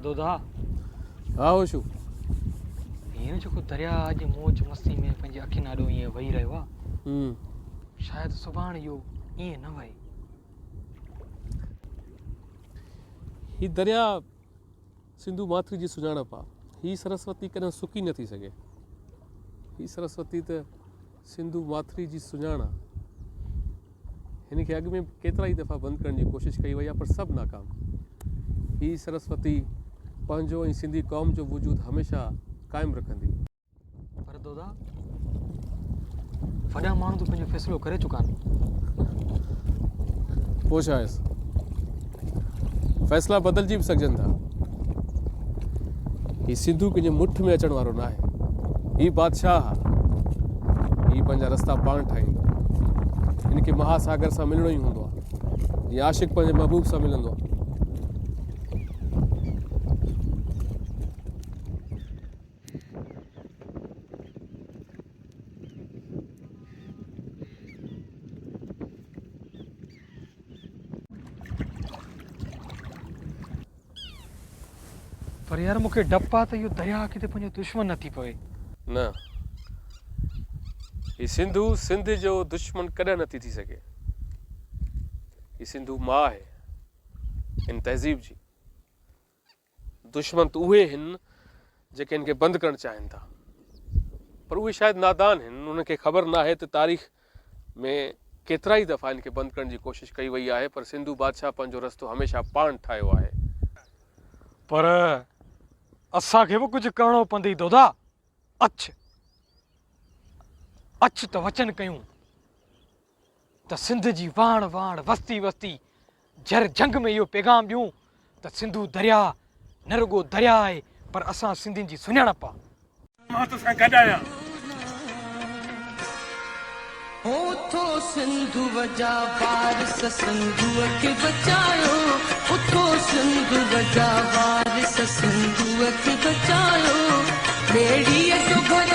दोदा हाँ होशू हीअं जेको दरिया अॼु मौज मस्ती में पंहिंजे अखियुनि आॾो ईअं वही रहियो आहे शायदि सुभाणे इहो ईअं न वहे। ही दरिया सिंधु माथरी जी सुञाणप आहे। ही सरस्वती कॾहिं सुकी न थी सघे। ही सरस्वती त सिंधु माथरी जी सुञाण आहे। हिन खे अॻु में केतिरा ई दफ़ा बंदि करण जी कोशिशि कई वई आहे पर सभु नाकाम। ही सरस्वती पंहिंजो ऐं सिंधी क़ौम जो वजूद हमेशह क़ाइमु रखंदी। पर दोदा वॾा माण्हू त पंहिंजो फ़ैसिलो करे चुका आहिनि। पोइ छा आहे, फ़ैसिला बदिलजी बि सघजनि था। ही सिंधु कंहिंजे मुठ में अचण वारो न आहे। ही बादशाह आहे। ही पंहिंजा रस्ता पाण ठाहींदो। हिन खे महासागर सां मिलणो ई हूंदो आहे। जीअं आशिक़ पंहिंजे महबूब सां मिलंदो आहे। पर यार मूंखे डपु आहे त इहो दरिया किथे पंहिंजो दुश्मन न थी पवे। न, ही सिंधु सिंध जो दुश्मन कॾहिं नथी थी सघे। ही सिंधु मां आहे हिन तहज़ीब जी। दुश्मन त उहे आहिनि जेके हिन खे बंदि करणु चाहिनि था, पर उहे शायदि नादान आहिनि। उन्हनि खे ख़बर न आहे त तारीख़ में केतिरा ई दफ़ा हिन खे बंदि करण जी कोशिशि कई वई आहे, पर सिंधु बादशाह पंहिंजो रस्तो हमेशह पाण ठाहियो आहे। पर असांखे बि कुझु करिणो पवंदी दोदा। अछ त वचन कयूं त सिंध जी वाण वाण वस्ती वस्ती जर जंग में इहो पैगाम ॾियूं त सिंधु दरिया न रुगो दरिया आहे पर असां सिंधियुनि जी सुञाणप आहे। मां तोसां गॾु आहियां। उथो सिंधु वजा वारिस सिंधुअ खे बचायो। उथो सिंधु वजा वारिस सिंधुअ खे बचायो। ॿेड़ीअ जो घर